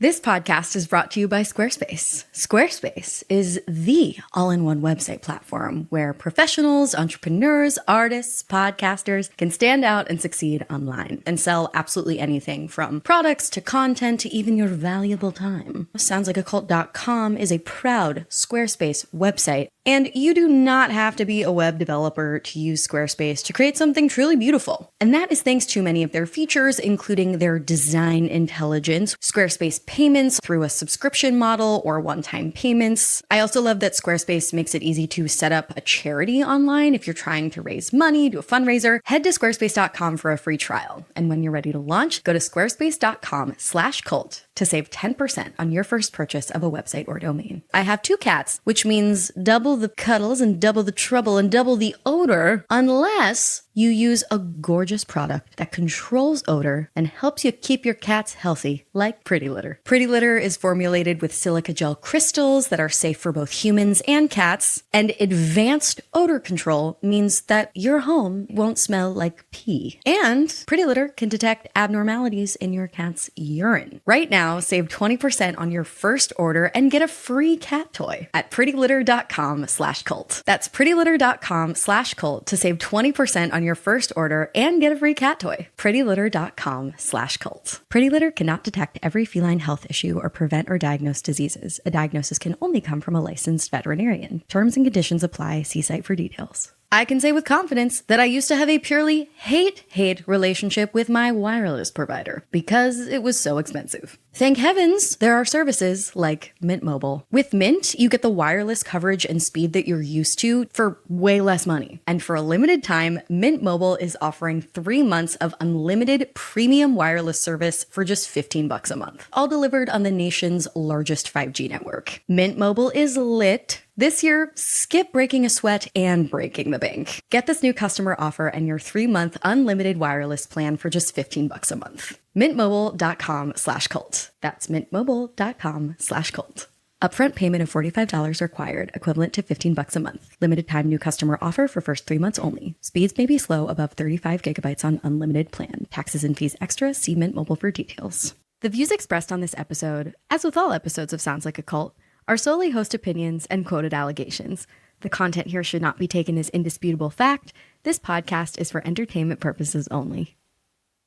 This podcast is brought to you by Squarespace. Squarespace is the all-in-one website platform where professionals, entrepreneurs, artists, podcasters can stand out and succeed online and sell absolutely anything from products to content to even your valuable time. SoundsLikeACult.com is a proud Squarespace website, and you do not have to be a web developer to use Squarespace to create something truly beautiful. And that is thanks to many of their features, including their design intelligence, Squarespace payments through a subscription model or one-time payments. I also love that Squarespace makes it easy to set up a charity online if you're trying to raise money, do a fundraiser. Head to squarespace.com for a free trial. And when you're ready to launch, go to squarespace.com/cult to save 10% on your first purchase of a website or domain. I have 2 cats, which means double the cuddles and double the trouble and double the odor unless you use a gorgeous product that controls odor and helps you keep your cats healthy, like Pretty Litter. Pretty Litter is formulated with silica gel crystals that are safe for both humans and cats, and advanced odor control means that your home won't smell like pee. And Pretty Litter can detect abnormalities in your cat's urine. Right now, save 20% on your first order and get a free cat toy at prettylitter.com/cult. That's prettylitter.com/cult to save 20% on your first order and get a free cat toy. prettylitter.com/cult. Pretty Litter cannot detect every feline health issue or prevent or diagnose diseases. A diagnosis can only come from a licensed veterinarian. Terms and conditions apply. See site for details. I can say with confidence that I used to have a purely hate relationship with my wireless provider because it was so expensive. Thank heavens there are services like Mint Mobile. With Mint, you get the wireless coverage and speed that you're used to for way less money. And for a limited time, Mint Mobile is offering 3 months of unlimited premium wireless service for just $15 a month, all delivered on the nation's largest 5G network. Mint Mobile is lit. This year, skip breaking a sweat and breaking the bank. Get this new customer offer and your 3-month unlimited wireless plan for just $15 a month. Mintmobile.com/cult. That's mintmobile.com/cult. Upfront payment of $45 required, equivalent to $15 a month. Limited time new customer offer for first 3 months only. Speeds may be slow above 35 gigabytes on unlimited plan. Taxes and fees extra. See Mint Mobile for details. The views expressed on this episode, as with all episodes of Sounds Like a Cult, are solely host opinions and quoted allegations. The content here should not be taken as indisputable fact. This podcast is for entertainment purposes only.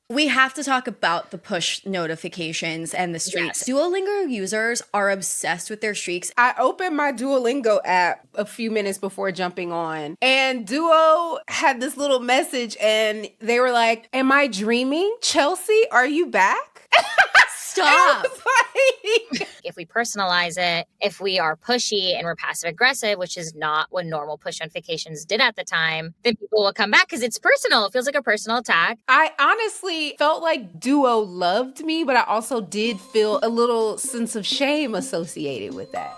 We have to talk about the push notifications and the streaks. Yes. Duolingo users are obsessed with their streaks. I opened my Duolingo app a few minutes before jumping on, and Duo had this little message, and they were like, "Am I dreaming? Chelsea, are you back?" Stop. If we personalize it, if we are pushy and we're passive aggressive, which is not what normal push notifications did at the time, then people will come back because it's personal. It feels like a personal attack. I honestly felt like Duo loved me, but I also did feel a little sense of shame associated with that.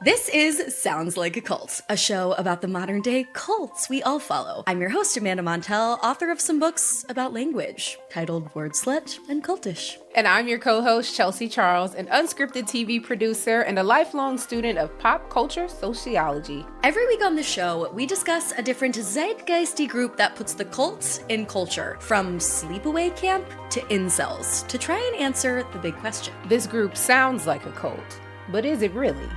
This is Sounds Like a Cult, a show about the modern day cults we all follow. I'm your host, Amanda Montel, author of some books about language, titled Word Slut and Cultish. And I'm your co-host, Chelsea Charles, an unscripted TV producer and a lifelong student of pop culture sociology. Every week on the show, we discuss a different zeitgeisty group that puts the cults in culture, from sleepaway camp to incels, to try and answer the big question. This group sounds like a cult, but is it really?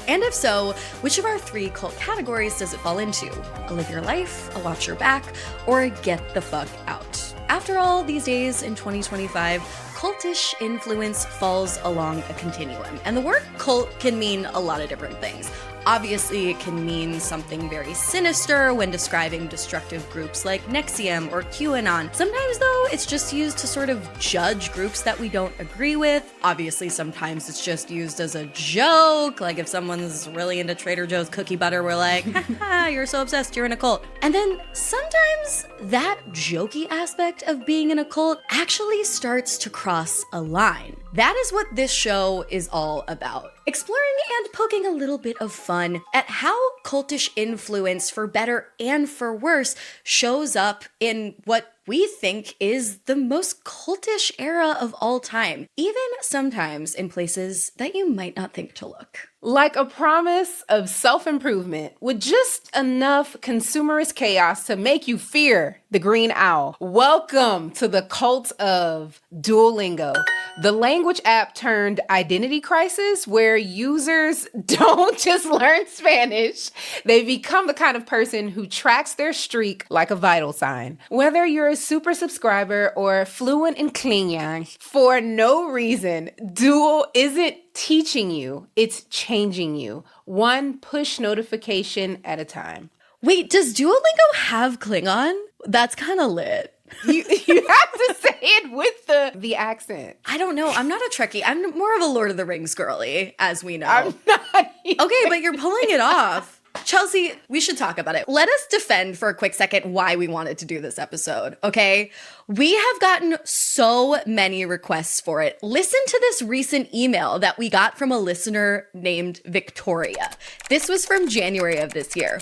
And if so, which of our 3 cult categories does it fall into? A live your life, a watch your back, or a get the fuck out? After all, these days in 2025, cultish influence falls along a continuum. And the word cult can mean a lot of different things. Obviously, it can mean something very sinister when describing destructive groups like NXIVM or QAnon. Sometimes, though, it's just used to sort of judge groups that we don't agree with. Obviously, sometimes it's just used as a joke. Like if someone's really into Trader Joe's cookie butter, we're like, haha, you're so obsessed, you're in a cult. And then sometimes that jokey aspect of being in a cult actually starts to cross a line. That is what this show is all about. exploring and poking a little bit of fun at how cultish influence, for better and for worse, shows up in what we think is the most cultish era of all time, even sometimes in places that you might not think to look. Like a promise of self-improvement with just enough consumerist chaos to make you fear the green owl. Welcome to the cult of Duolingo, the language app turned identity crisis where users don't just learn Spanish, they become the kind of person who tracks their streak like a vital sign. Whether you're a super subscriber or fluent in Klingon, for no reason, Duo isn't teaching you, it's changing you, one push notification at a time. Wait, does Duolingo have Klingon? That's kind of lit. You have to say it with the accent. I don't know. I'm not a Trekkie. I'm more of a Lord of the Rings girly, as we know. I'm not either. Okay, but you're pulling it off. Chelsea, we should talk about it. Let us defend for a quick second why we wanted to do this episode, okay? We have gotten so many requests for it. Listen to this recent email that we got from a listener named Victoria. This was from January of this year.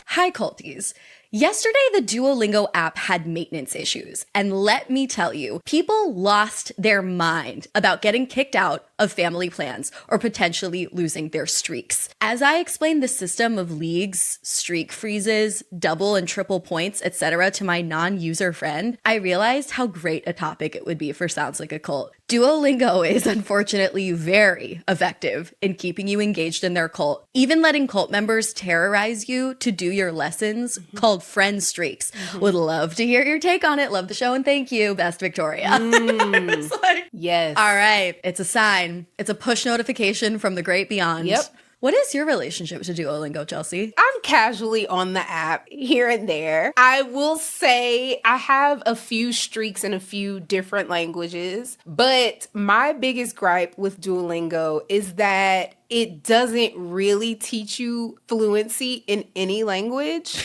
Hi, Culties. Yesterday, the Duolingo app had maintenance issues, and let me tell you, people lost their mind about getting kicked out of family plans or potentially losing their streaks. As I explained the system of leagues, streak freezes, double and triple points, etc. to my non-user friend, I realized how great a topic it would be for Sounds Like a Cult. Duolingo is unfortunately very effective in keeping you engaged in their cult, even letting cult members terrorize you to do your lessons called friend streaks. Would love to hear your take on it. Love the show and thank you. Best, Victoria. It's like, yes. All right. It's a sign. It's a push notification from the great beyond. Yep. What is your relationship to Duolingo, Chelsea? I'm casually on the app here and there. I will say I have a few streaks in a few different languages, but my biggest gripe with Duolingo is that it doesn't really teach you fluency in any language.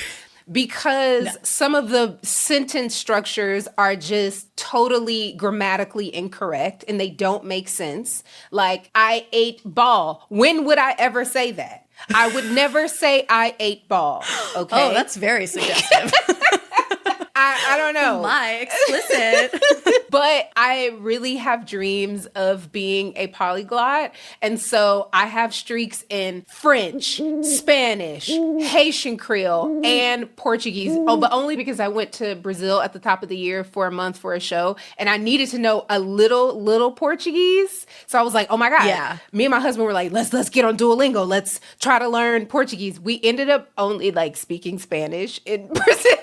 Because some of the sentence structures are just totally grammatically incorrect and they don't make sense. Like, I ate ball. When would I ever say that? I would never say I ate ball. Okay. Oh, that's very suggestive. I don't know. Oh my, explicit. But I really have dreams of being a polyglot. And so I have streaks in French, Spanish, Haitian Creole, and Portuguese. Oh, but only because I went to Brazil at the top of the year for a month for a show. And I needed to know a little Portuguese. So I was like, oh my God. Yeah. Me and my husband were like, let's get on Duolingo. Let's try to learn Portuguese. We ended up only like speaking Spanish in Brazil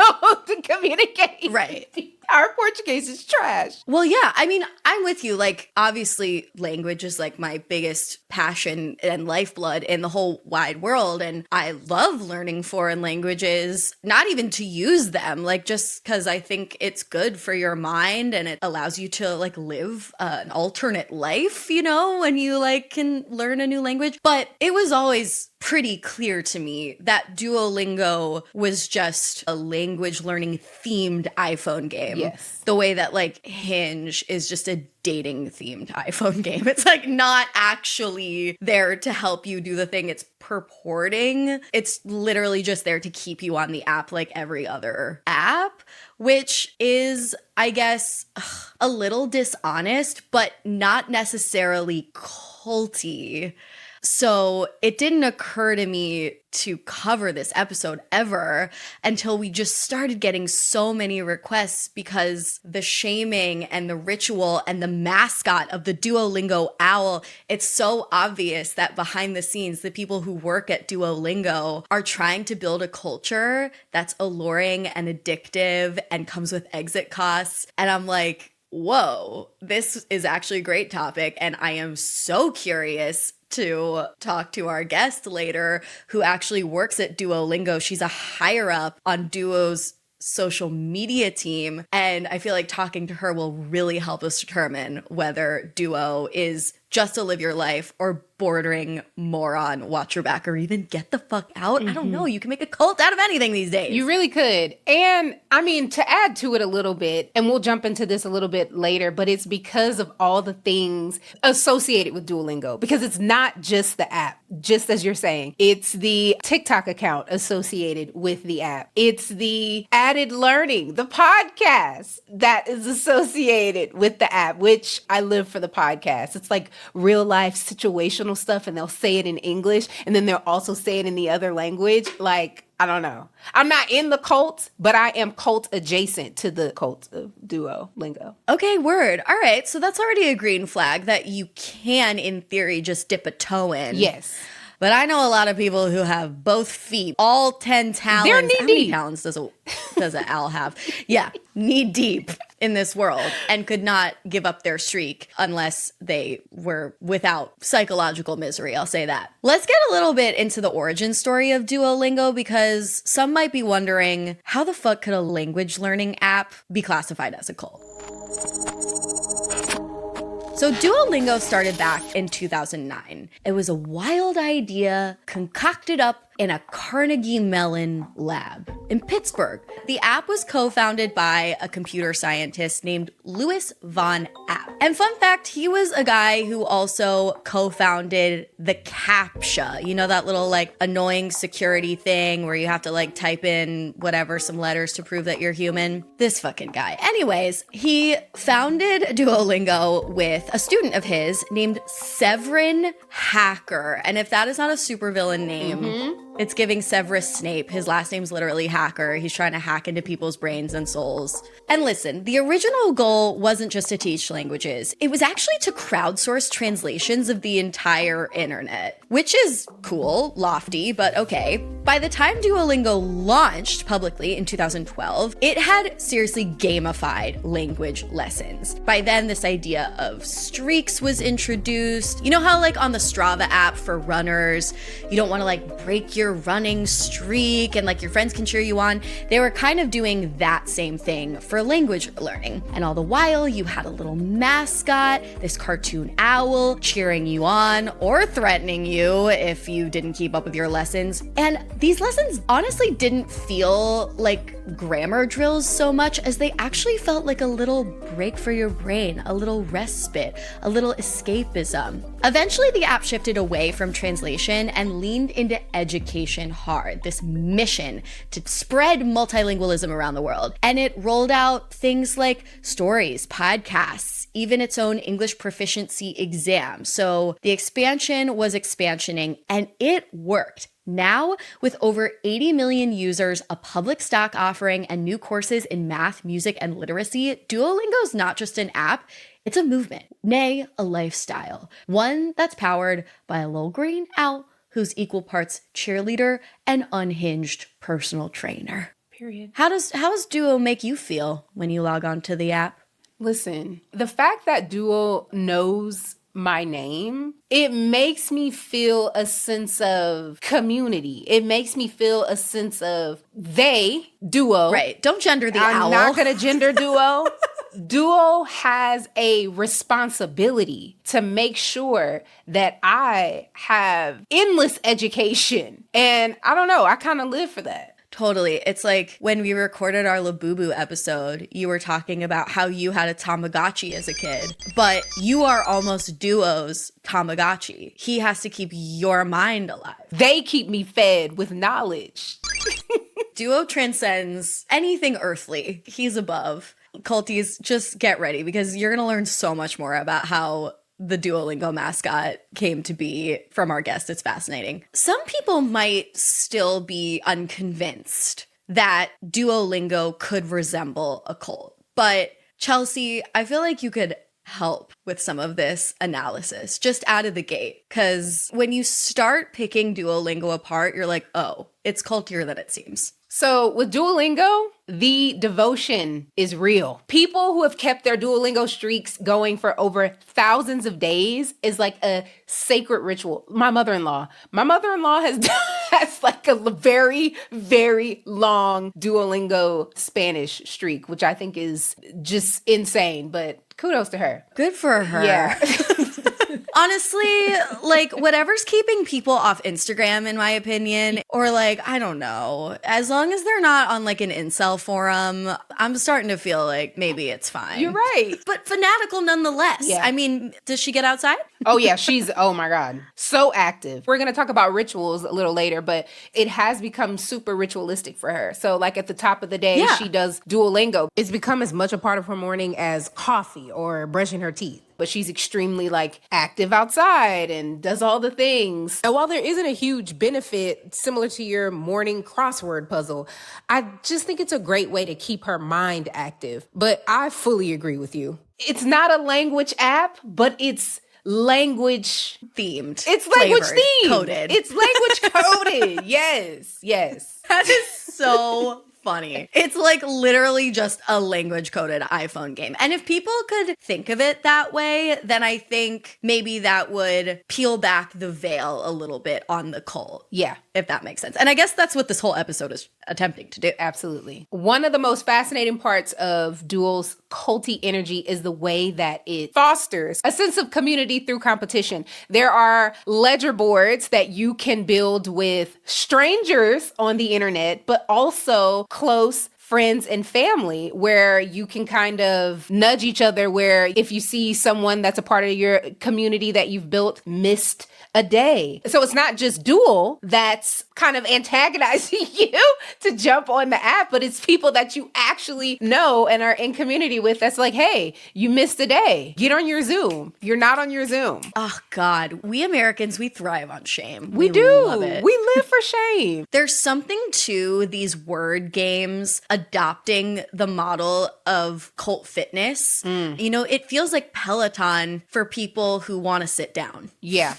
to communicate. Right. Our Portuguese is trash. Well, yeah, I mean, I'm with you. Like, obviously, language is like my biggest passion and lifeblood in the whole wide world. And I love learning foreign languages, not even to use them, like just because I think it's good for your mind and it allows you to like live an alternate life, you know, when you like can learn a new language. But it was always pretty clear to me that Duolingo was just a language learning themed iPhone game. Yes. The way that like Hinge is just a dating themed iPhone game. It's like not actually there to help you do the thing it's purporting. It's literally just there to keep you on the app like every other app, which is, I guess, a little dishonest, but not necessarily culty. So it didn't occur to me to cover this episode ever until we just started getting so many requests because the shaming and the ritual and the mascot of the Duolingo owl, it's so obvious that behind the scenes, the people who work at Duolingo are trying to build a culture that's alluring and addictive and comes with exit costs. And I'm like, whoa, this is actually a great topic. And I am so curious to talk to our guest later who actually works at Duolingo. She's a higher up on Duo's social media team. And I feel like talking to her will really help us determine whether Duo is just to live your life, or bordering moron, watch your back, or even get the fuck out. I don't know. You can make a cult out of anything these days. You really could. And I mean, to add to it a little bit, and we'll jump into this a little bit later, but it's because of all the things associated with Duolingo, because it's not just the app, just as you're saying. It's the TikTok account associated with the app. It's the added learning, the podcast that is associated with the app, which I live for the podcast. It's like real life situational stuff, and they'll say it in English, and then they'll also say it in the other language. Like, I don't know. I'm not in the cult, but I am cult adjacent to the Cult of Duolingo. Okay, word. All right. So that's already a green flag that you can, in theory, just dip a toe in. Yes. But I know a lot of people who have both feet, all 10 talons. They're knee How many deep. talons does an owl have? Yeah, knee deep in this world, and could not give up their streak unless they were without psychological misery. I'll say that. Let's get a little bit into the origin story of Duolingo, because some might be wondering, how the fuck could a language learning app be classified as a cult? So Duolingo started back in 2009. It was a wild idea concocted up in a Carnegie Mellon lab in Pittsburgh. The app was co-founded by a computer scientist named Louis von App. And fun fact, he was a guy who also co-founded the CAPTCHA. You know, that little like annoying security thing where you have to like type in whatever, some letters to prove that you're human? This fucking guy. Anyways, he founded Duolingo with a student of his named Severin Hacker. And if that is not a supervillain name, it's giving Severus Snape. His last name's literally Hacker. He's trying to hack into people's brains and souls. And listen, the original goal wasn't just to teach languages. It was actually to crowdsource translations of the entire internet, which is cool, lofty, but okay. By the time Duolingo launched publicly in 2012, it had seriously gamified language lessons. By then, this idea of streaks was introduced. You know how like on the Strava app for runners, you don't want to like break your running streak and like your friends can cheer you on? They were kind of doing that same thing for language learning. And all the while, you had a little mascot, this cartoon owl cheering you on or threatening you if you didn't keep up with your lessons. And these lessons honestly didn't feel like grammar drills so much as they actually felt like a little break for your brain, a little respite, a little escapism. Eventually, the app shifted away from translation and leaned into education hard, this mission to spread multilingualism around the world. And it rolled out things like stories, podcasts, even its own English proficiency exam. So the expansion was expansioning, and it worked. Now, with over 80 million users, a public stock offering, and new courses in math, music, and literacy, Duolingo's not just an app, it's a movement, nay, a lifestyle. One that's powered by a little green owl who's equal parts cheerleader and unhinged personal trainer. Period. How does Duo make you feel when you log on to the app? Listen, the fact that Duo knows my name, it makes me feel a sense of community. It makes me feel a sense of Duo. Right. Don't gender the owl. I'm not going to gender Duo. Duo has a responsibility to make sure that I have endless education. And I don't know, I kind of live for that. Totally. It's like when we recorded our Labubu episode, you were talking about how you had a Tamagotchi as a kid, but you are almost Duo's Tamagotchi. He has to keep your mind alive. They keep me fed with knowledge. Duo transcends anything earthly. He's above. Culties, just get ready because you're going to learn so much more about how the Duolingo mascot came to be from our guest. It's fascinating. Some people might still be unconvinced that Duolingo could resemble a cult. But Chelsea, I feel like you could help with some of this analysis just out of the gate. Because when you start picking Duolingo apart, you're like, oh, it's cultier than it seems. So with Duolingo, the devotion is real. People who have kept their Duolingo streaks going for over thousands of days is like a sacred ritual. My mother-in-law has like a very, very long Duolingo Spanish streak, which I think is just insane, but kudos to her. Good for her. Yeah. Honestly, like whatever's keeping people off Instagram, in my opinion, or like, I don't know, as long as they're not on like an incel forum, I'm starting to feel like maybe it's fine. You're right. But fanatical nonetheless. Yeah. I mean, does she get outside? Oh yeah, oh my God, so active. We're going to talk about rituals a little later, but it has become super ritualistic for her. So like at the top of the day, she does Duolingo. It's become as much a part of her morning as coffee or brushing her teeth. But she's extremely like active outside and does all the things. And while there isn't a huge benefit similar to your morning crossword puzzle, I just think it's a great way to keep her mind active. But I fully agree with you. It's not a language app, but it's language themed. It's language flavored, themed. Coded. It's language coded. Yes. That is so funny. It's like literally just a language coded iPhone game. And if people could think of it that way, then I think maybe that would peel back the veil a little bit on the cult. Yeah. If that makes sense. And I guess that's what this whole episode is attempting to do. Absolutely. One of the most fascinating parts of Duel's culty energy is the way that it fosters a sense of community through competition. There are ledger boards that you can build with strangers on the internet, but also close friends and family where you can kind of nudge each other, where if you see someone that's a part of your community that you've built missed a day. So it's not just Duel that's kind of antagonizing you to jump on the app, but it's people that you actually know and are in community with that's like, hey, you missed a day. Get on your Zoom. You're not on your Zoom. Oh God, we Americans, we thrive on shame. We do. Love it. We live for shame. There's something to these word games adopting the model of cult fitness. You know, it feels like Peloton for people who want to sit down. Yeah.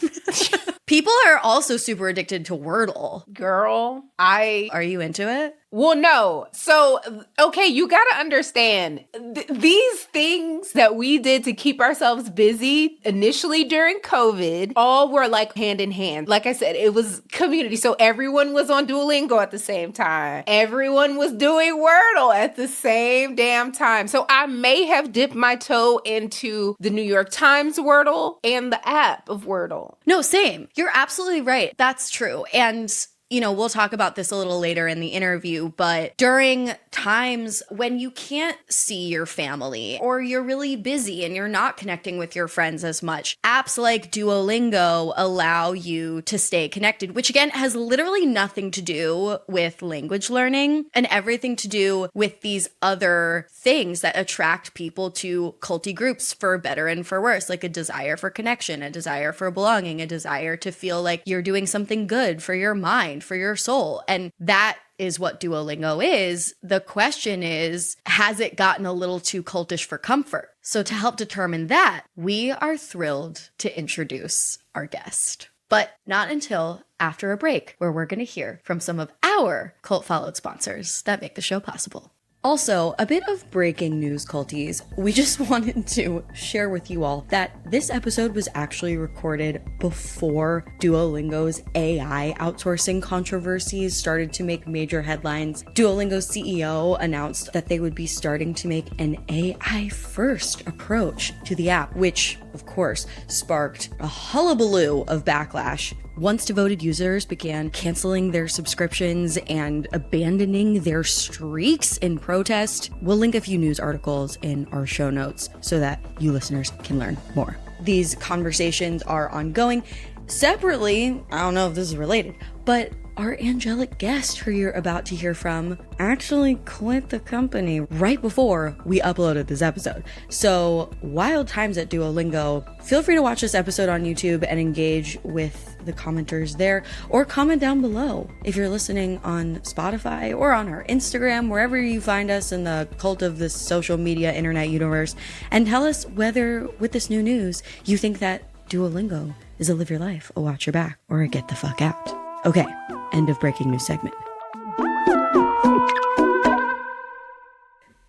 People are also super addicted to Wordle. Girl, Are you into it? Well, no. So, okay, you got to understand these things that we did to keep ourselves busy initially during COVID all were like hand in hand. Like I said, it was community. So everyone was on Duolingo at the same time. Everyone was doing Wordle at the same damn time. So I may have dipped my toe into the New York Times Wordle and the app of Wordle. No, same. You're absolutely right. That's true. And you know, we'll talk about this a little later in the interview, but during times when you can't see your family or you're really busy and you're not connecting with your friends as much, apps like Duolingo allow you to stay connected, which again has literally nothing to do with language learning and everything to do with these other things that attract people to culty groups for better and for worse, like a desire for connection, a desire for belonging, a desire to feel like you're doing something good for your mind, for your soul. And that is what Duolingo is. The question is, has it gotten a little too cultish for comfort? So to help determine that, we are thrilled to introduce our guest. But not until after a break, where we're going to hear from some of our cult-followed sponsors that make the show possible. Also, a bit of breaking news, culties. We just wanted to share with you all that this episode was actually recorded before Duolingo's AI outsourcing controversies started to make major headlines. Duolingo's CEO announced that they would be starting to make an AI-first approach to the app, which, of course, sparked a hullabaloo of backlash. Once devoted users began canceling their subscriptions and abandoning their streaks in protest. We'll link a few news articles in our show notes so that you listeners can learn more. These conversations are ongoing. Separately, I don't know if this is related, but our angelic guest who you're about to hear from actually quit the company right before we uploaded this episode. So, wild times at Duolingo. Feel free to watch this episode on YouTube and engage with the commenters there, or comment down below if you're listening on Spotify or on our Instagram, wherever you find us in the cult of this social media internet universe, and tell us whether, with this new news, you think that Duolingo is a live your life, a watch your back, or a get the fuck out. Okay, end of breaking news segment.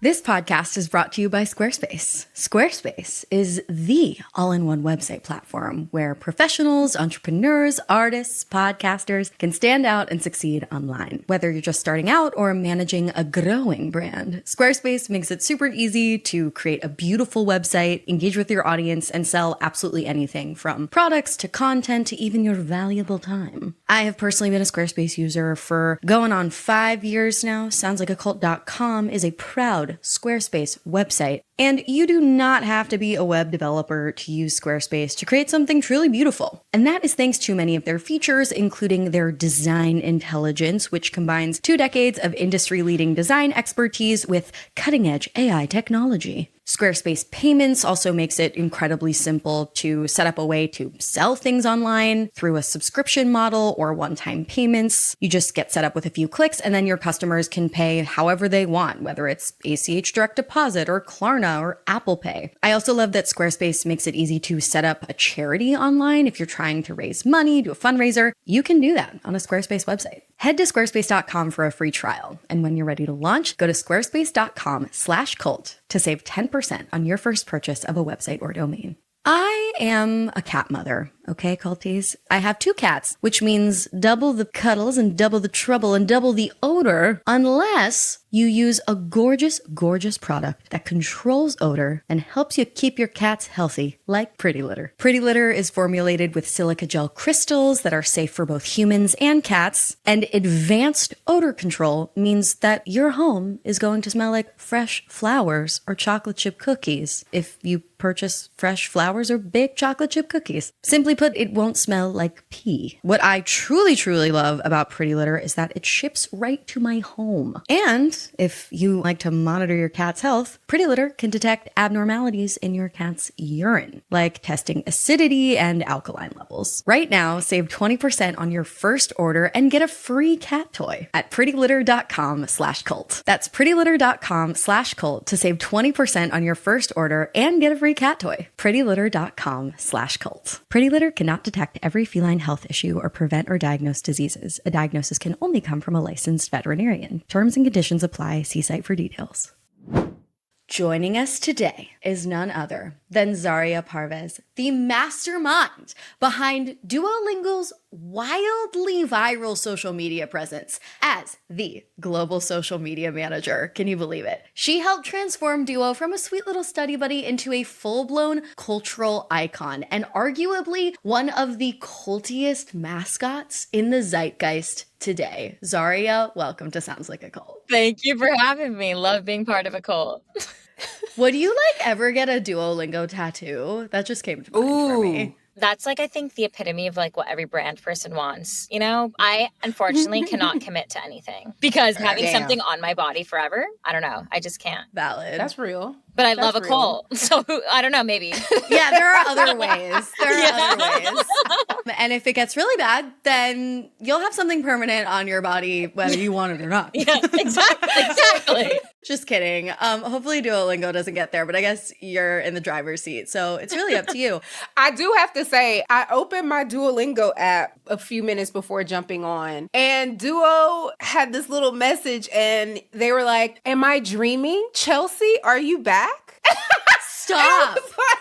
This podcast is brought to you by Squarespace. Squarespace is the all-in-one website platform where professionals, entrepreneurs, artists, podcasters can stand out and succeed online. Whether you're just starting out or managing a growing brand, Squarespace makes it super easy to create a beautiful website, engage with your audience, and sell absolutely anything from products to content to even your valuable time. I have personally been a Squarespace user for going on 5 years now. SoundsLikeACult.com is a proud Squarespace website, and you do not have to be a web developer to use Squarespace to create something truly beautiful. And that is thanks to many of their features, including their design intelligence, which combines 2 decades of industry-leading design expertise with cutting-edge AI technology. Squarespace Payments also makes it incredibly simple to set up a way to sell things online through a subscription model or one-time payments. You just get set up with a few clicks and then your customers can pay however they want, whether it's ACH direct deposit or Klarna or Apple Pay. I also love that Squarespace makes it easy to set up a charity online. If you're trying to raise money, do a fundraiser, you can do that on a Squarespace website. Head to squarespace.com for a free trial. And when you're ready to launch, go to squarespace.com/cult to save 10% on your first purchase of a website or domain. I am a cat mother, okay, culties? I have 2 cats, which means double the cuddles and double the trouble and double the odor unless you use a gorgeous, gorgeous product that controls odor and helps you keep your cats healthy, like Pretty Litter. Pretty Litter is formulated with silica gel crystals that are safe for both humans and cats, and advanced odor control means that your home is going to smell like fresh flowers or chocolate chip cookies if you purchase fresh flowers or baked chocolate chip cookies. Simply put, it won't smell like pee. What I truly, truly love about Pretty Litter is that it ships right to my home. And if you like to monitor your cat's health, Pretty Litter can detect abnormalities in your cat's urine, like testing acidity and alkaline levels. Right now, save 20% on your first order and get a free cat toy at prettylitter.com/cult. That's prettylitter.com/cult to save 20% on your first order and get a free cat toy. prettylitter.com/cult. Pretty Litter cannot detect every feline health issue or prevent or diagnose diseases. A diagnosis can only come from a licensed veterinarian. Terms and conditions apply. See site for details. Joining us today is none other than Zaria Parvez, the mastermind behind Duolingo's wildly viral social media presence as the global social media manager. Can you believe it? She helped transform Duo from a sweet little study buddy into a full-blown cultural icon and arguably one of the cultiest mascots in the zeitgeist today. Zaria, welcome to Sounds Like a Cult. Thank you for having me. Love being part of a cult. Would you ever get a Duolingo tattoo? That just came to mind for me. That's I think the epitome of what every brand person wants. You know, I unfortunately cannot commit to anything because having something on my body forever, I don't know. I just can't. Valid. That's real. But I love a cult. So I don't know, maybe. Yeah, there are other ways. Other ways. And if it gets really bad, then you'll have something permanent on your body, whether you want it or not. Yeah, exactly. Just kidding. Hopefully Duolingo doesn't get there, but I guess you're in the driver's seat. So it's really up to you. I do have to say, I opened my Duolingo app a few minutes before jumping on, and Duo had this little message, and they were like, "Am I dreaming? Chelsea, are you back?" Stop. Stop.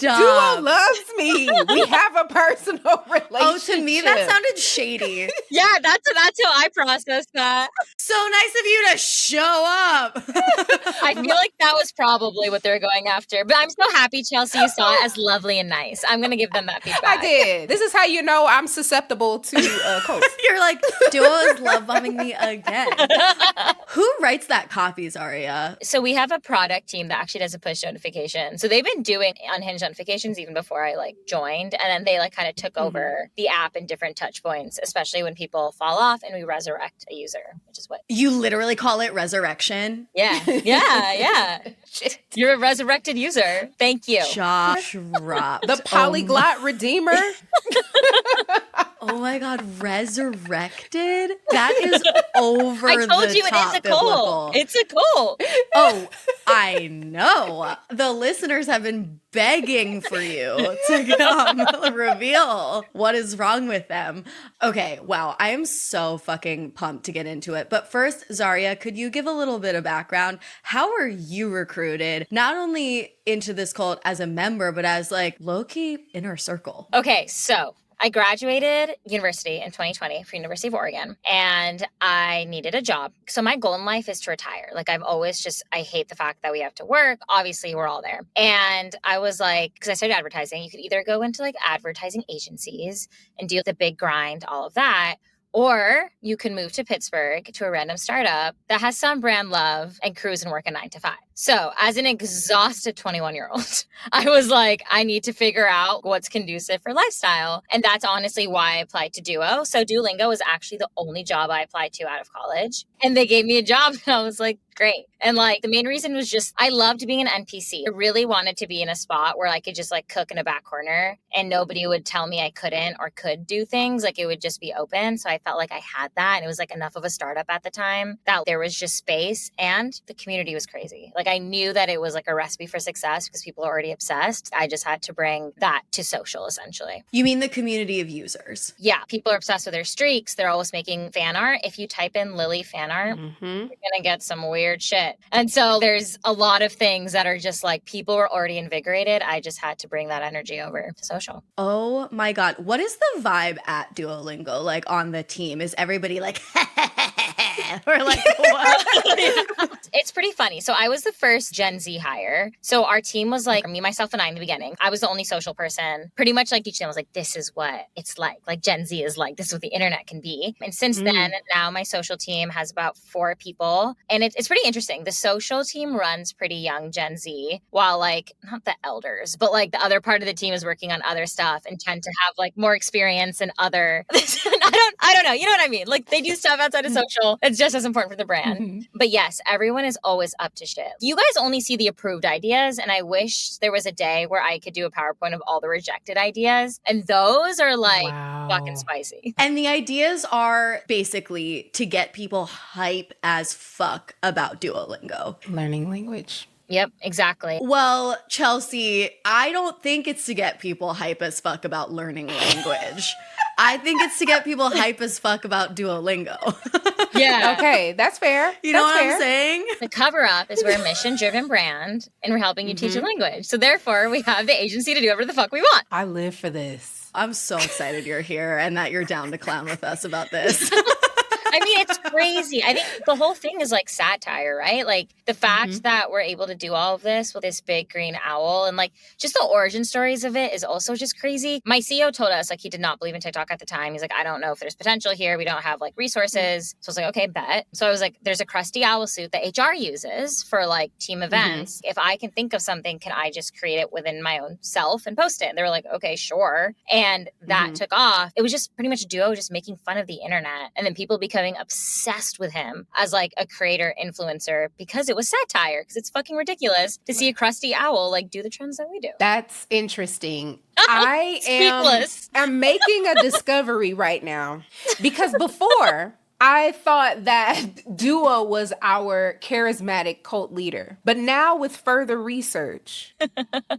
Duo loves me. We have a personal relationship. Oh, to me, that sounded shady. Yeah, that's how I processed that. So nice of you to show up. I feel like that was probably what they were going after. But I'm so happy, Chelsea, you saw it as lovely and nice. I'm going to give them that feedback. I did. This is how you know I'm susceptible to cults. You're like, Duo is love bombing me again. Who writes that copy, Zaria? So we have a product team that actually does a push notification. So they've been doing unhinged notifications even before I joined. And then they kind of took over the app in different touch points, especially when people fall off and we resurrect a user, which is what. You literally call it resurrection? Yeah. You're a resurrected user. Thank you. Josh dropped. The polyglot redeemer. Oh my God, resurrected? That is over the top. I told you it is a cult. It's a cult. Oh, I know. The listeners have been begging for you to come reveal what is wrong with them. Okay, wow. I am so fucking pumped to get into it. But first, Zaria, could you give a little bit of background? How were you recruited, not only into this cult as a member, but as like low-key inner circle? Okay, so I graduated university in 2020 from University of Oregon, and I needed a job. So my goal in life is to retire. Like I've always I hate the fact that we have to work. Obviously, we're all there. And I was like, because I studied advertising, you could either go into like advertising agencies and do the big grind, all of that, or you can move to Pittsburgh to a random startup that has some brand love and cruise and work a 9 to 5. So as an exhausted 21-year-old, I was like, I need to figure out what's conducive for lifestyle. And that's honestly why I applied to Duo. So Duolingo was actually the only job I applied to out of college. And they gave me a job and I was like, great. And like the main reason was just I loved being an NPC. I really wanted to be in a spot where I could just like cook in a back corner and nobody would tell me I couldn't or could do things. Like it would just be open. So I felt like I had that. And it was like enough of a startup at the time that there was just space and the community was crazy. Like I knew that it was like a recipe for success because people are already obsessed. I just had to bring that to social essentially. You mean the community of users? Yeah. People are obsessed with their streaks. They're always making fan art. If you type in Lily fan art, you're going to get some weird shit. And so there's a lot of things that are just like people were already invigorated. I just had to bring that energy over to social. Oh my God. What is the vibe at Duolingo? Like on the team? Is everybody like, or like, what? It's pretty funny. So I was the first Gen Z hire. So our team was like me, myself, and I in the beginning. I was the only social person. Pretty much like each of them was like, this is what it's like. Like Gen Z is like, this is what the internet can be. And since then, now my social team has about 4 people. And it's pretty interesting. The social team runs pretty young Gen Z, while like, not the elders, but like the other part of the team is working on other stuff and tend to have like more experience and other, I don't know. You know what I mean? Like they do stuff outside of social. It's just as important for the brand. But yes, everyone is always up to shit. You guys only see the approved ideas. And I wish there was a day where I could do a PowerPoint of all the rejected ideas. And those are like fucking spicy. And the ideas are basically to get people hype as fuck about Duolingo. Learning language. Yep, exactly. Well, Chelsea, I don't think it's to get people hype as fuck about learning language. I think it's to get people hype as fuck about Duolingo. Yeah. Okay, that's fair. You know what I'm saying? The cover up is we're a mission-driven brand and we're helping you teach a language. So therefore, we have the agency to do whatever the fuck we want. I live for this. I'm so excited you're here and that you're down to clown with us about this. I mean, it's crazy. I think the whole thing is like satire, right? Like the fact that we're able to do all of this with this big green owl and like just the origin stories of it is also just crazy. My CEO told us like he did not believe in TikTok at the time. He's like, I don't know if there's potential here. We don't have like resources. So I was like, okay, bet. So I was like, there's a crusty owl suit that HR uses for like team events. If I can think of something, can I just create it within my own self and post it? And they were like, okay, sure. And that took off. It was just pretty much Duo just making fun of the internet and then people becoming obsessed with him as like a creator influencer because it was satire, because it's fucking ridiculous to see a crusty owl like do the trends that we do. That's interesting. I'm making a discovery right now because before I thought that Duo was our charismatic cult leader. But now with further research,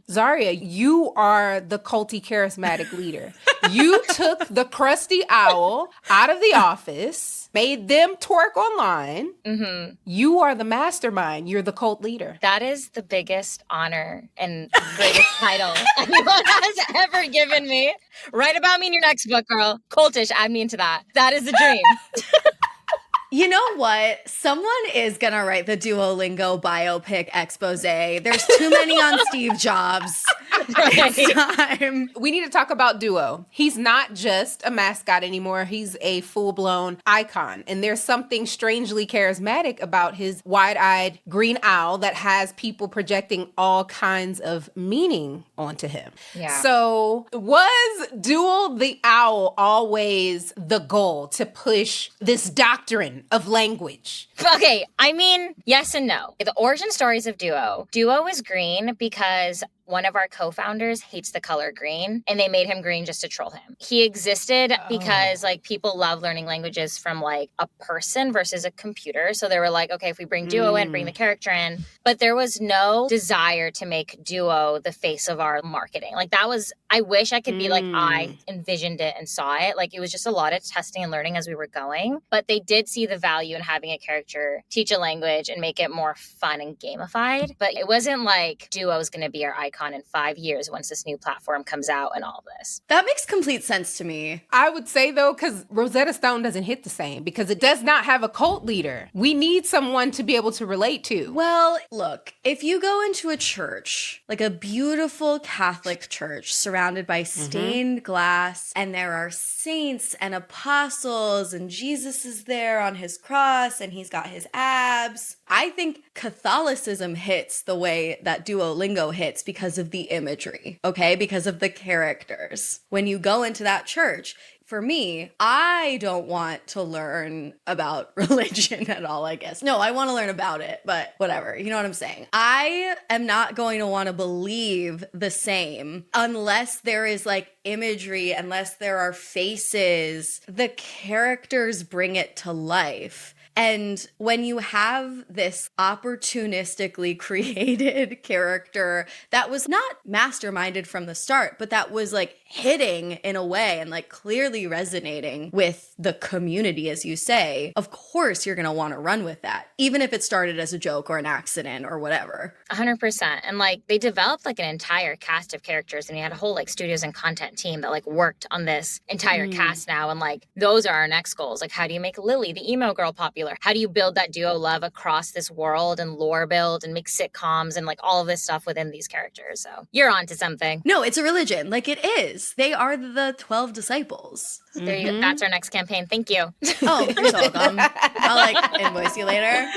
Zaria, you are the culty charismatic leader. You took the crusty owl out of the office, made them twerk online. You are the mastermind. You're the cult leader. That is the biggest honor and greatest title anyone has ever given me. Write about me in your next book, girl. Cultish, add me into that. That is the dream. You know what? Someone is going to write the Duolingo biopic expose. There's too many on Steve Jobs. It's time. We need to talk about Duo. He's not just a mascot anymore. He's a full-blown icon. And there's something strangely charismatic about his wide-eyed green owl that has people projecting all kinds of meaning onto him. Yeah. So was Duo the owl always the goal to push this doctrine of language? Okay, I mean, yes and no. The origin stories of Duo. Duo is green because one of our co-founders hates the color green, and they made him green just to troll him. He existed because like people love learning languages from like a person versus a computer. So they were like, okay, if we bring Duo in, bring the character in. But there was no desire to make Duo the face of our marketing. Like that was, I wish I could be like, I envisioned it and saw it. Like it was just a lot of testing and learning as we were going. But they did see the value in having a character teach a language and make it more fun and gamified. But it wasn't like Duo is going to be our icon in 5 years once this new platform comes out and all this. That makes complete sense to me. I would say though, because Rosetta Stone doesn't hit the same because it does not have a cult leader. We need someone to be able to relate to. Well, look, if you go into a church, like a beautiful Catholic church surrounded by stained glass, and there are saints and apostles, and Jesus is there on his cross, and he's got his abs, I think Catholicism hits the way that Duolingo hits because of the imagery, okay? Because of the characters. When you go into that church, for me, I don't want to learn about religion at all, I guess. No, I want to learn about it, but whatever. You know what I'm saying? I am not going to want to believe the same unless there is like imagery, unless there are faces. The characters bring it to life. And when you have this opportunistically created character that was not masterminded from the start, but that was like hitting in a way and like clearly resonating with the community, as you say, of course you're going to want to run with that, even if it started as a joke or an accident or whatever. 100%. And like they developed like an entire cast of characters, and we had a whole like studios and content team that like worked on this entire cast now. And like those are our next goals. Like how do you make Lily, the emo girl, popular? How do you build that Duo love across this world and lore build and make sitcoms and like all of this stuff within these characters? So you're on to something. No, it's a religion. Like it is. They are the 12 disciples. There you go. That's our next campaign. Thank you. Oh, you're welcome. I'll like invoice you later.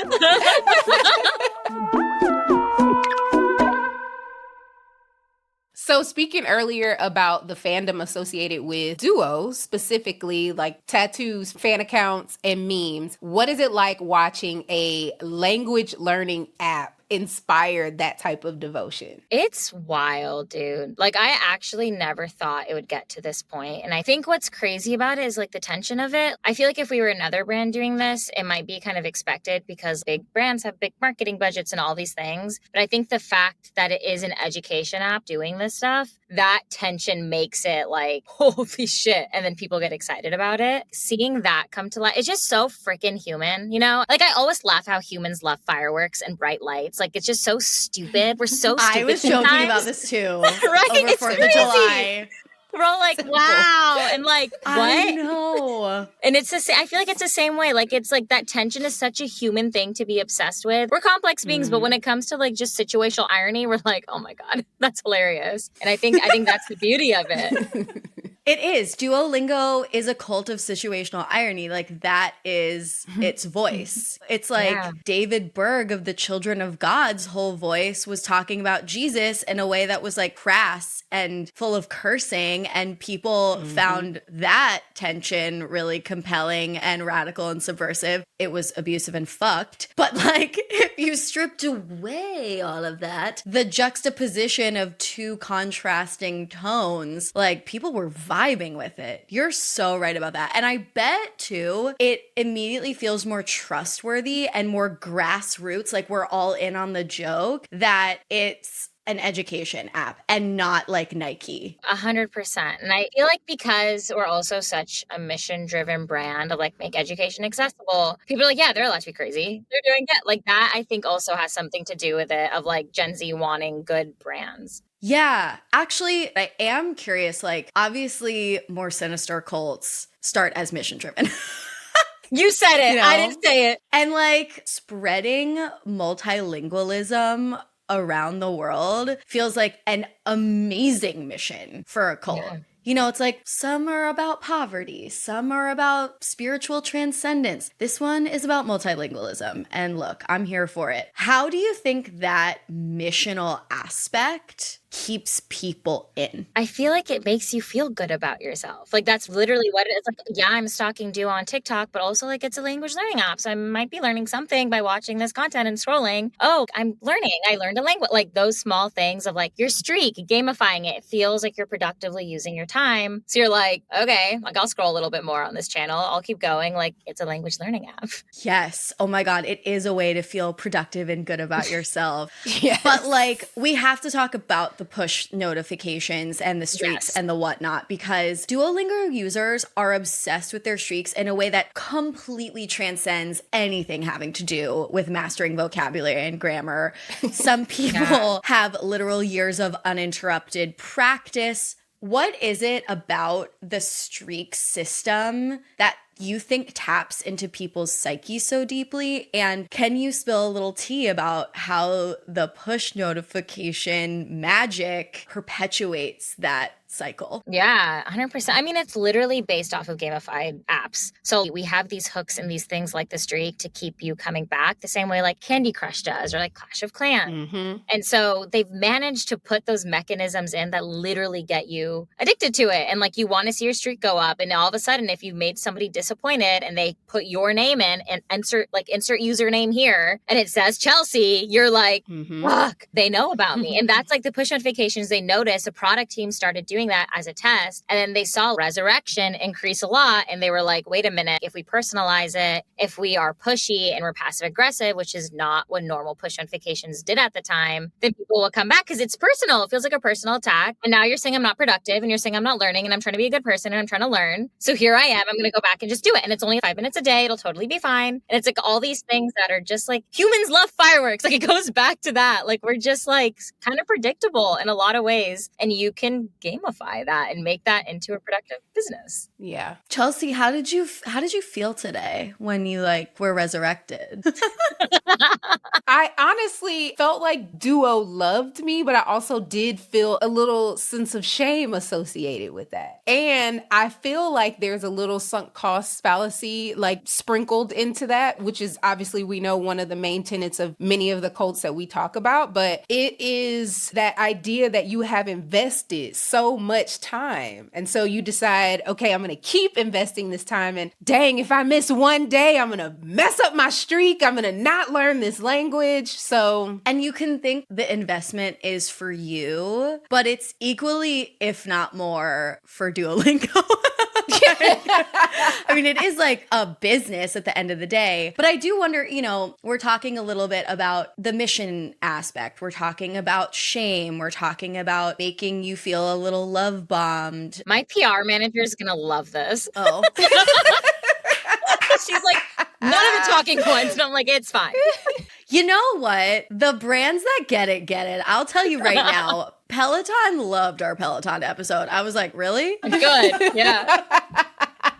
So speaking earlier about the fandom associated with Duo, specifically like tattoos, fan accounts, and memes, what is it like watching a language learning app inspire that type of devotion? It's wild, dude. Like I actually never thought it would get to this point. And I think what's crazy about it is like the tension of it. I feel like if we were another brand doing this, it might be kind of expected because big brands have big marketing budgets and all these things. But I think the fact that it is an education app doing this stuff, that tension makes it like, holy shit. And then people get excited about it. Seeing that come to life, it's just so freaking human, you know? Like I always laugh how humans love fireworks and bright lights. Like it's just so stupid. We're so stupid. I was joking about this too. Right? Over It's 4th of crazy. July. We're all like, wow. And like, what? I know. And it's the same. I feel like it's the same way. Like, it's like that tension is such a human thing to be obsessed with. We're complex beings, but when it comes to like just situational irony, we're like, oh my God, that's hilarious. And I think that's the beauty of it. It is. Duolingo is a cult of situational irony. Like that is its voice. It's like David Berg of the Children of God's whole voice was talking about Jesus in a way that was like crass and full of cursing. And people found that tension really compelling and radical and subversive. It was abusive and fucked. But like if you stripped away all of that, the juxtaposition of two contrasting tones, like people were vibing with it. You're so right about that. And I bet too, it immediately feels more trustworthy and more grassroots, like we're all in on the joke, that it's an education app and not like Nike. 100%. And I feel like because we're also such a mission-driven brand of like make education accessible, people are like, yeah, they're allowed to be crazy. They're doing it. Like that, I think also has something to do with it of like Gen Z wanting good brands. Yeah, actually, I am curious, like obviously more sinister cults start as mission driven. You said it. You know? I didn't say it. And like spreading multilingualism around the world feels like an amazing mission for a cult. Yeah. You know, it's like some are about poverty, some are about spiritual transcendence. This one is about multilingualism. And look, I'm here for it. How do you think that missional aspect keeps people in? I feel like it makes you feel good about yourself. Like that's literally what it is. Like, yeah, I'm stalking Duo on TikTok, but also like it's a language learning app. So I might be learning something by watching this content and scrolling. Oh, I'm learning. I learned a language. Like those small things of like your streak, gamifying it. It feels like you're productively using your time. So you're like, okay, like I'll scroll a little bit more on this channel. I'll keep going. Like it's a language learning app. Yes. Oh my God. It is a way to feel productive and good about yourself. Yes. But like, we have to talk about the push notifications and the streaks and the whatnot, because Duolingo users are obsessed with their streaks in a way that completely transcends anything having to do with mastering vocabulary and grammar. Some people have literal years of uninterrupted practice. What is it about the streak system that you think taps into people's psyche so deeply? And can you spill a little tea about how the push notification magic perpetuates that cycle? Yeah, 100%. I mean, it's literally based off of gamified apps. So we have these hooks and these things like the streak to keep you coming back the same way like Candy Crush does or like Clash of Clans. Mm-hmm. And so they've managed to put those mechanisms in that literally get you addicted to it. And like you want to see your streak go up. And all of a sudden, if you made somebody disappointed and they put your name in and insert username here and it says Chelsea, you're like, fuck, they know about me. And that's like the push notifications. They noticed a product team started doing that as a test. And then they saw resurrection increase a lot. And they were like, wait a minute, if we personalize it, if we are pushy and we're passive aggressive, which is not what normal push notifications did at the time, then people will come back because it's personal. It feels like a personal attack. And now you're saying I'm not productive and you're saying I'm not learning and I'm trying to be a good person and I'm trying to learn. So here I am. I'm going to go back and just do it. And it's only 5 minutes a day. It'll totally be fine. And it's like all these things that are just like humans love fireworks. Like it goes back to that. Like we're just like kind of predictable in a lot of ways. And you can gamify that and make that into a productive business. Yeah. Chelsea, how did you feel today when you like were resurrected? I honestly felt like Duo loved me, but I also did feel a little sense of shame associated with that. And I feel like there's a little sunk cost fallacy like sprinkled into that, which is obviously we know one of the main tenets of many of the cults that we talk about, but it is that idea that you have invested so much time. And so you decide, okay, I'm going to keep investing this time. And dang, if I miss one day, I'm going to mess up my streak. I'm going to not learn this language. So, and you can think the investment is for you, but it's equally, if not more, for Duolingo. I mean, it is like a business at the end of the day. But I do wonder, we're talking a little bit about the mission aspect. We're talking about shame. We're talking about making you feel a little love bombed. My PR manager is going to love this. Oh. She's like, none of the talking points. And I'm like, it's fine. You know what? The brands that get it, get it. I'll tell you right now, Peloton loved our Peloton episode. I was like, really? Good. Yeah.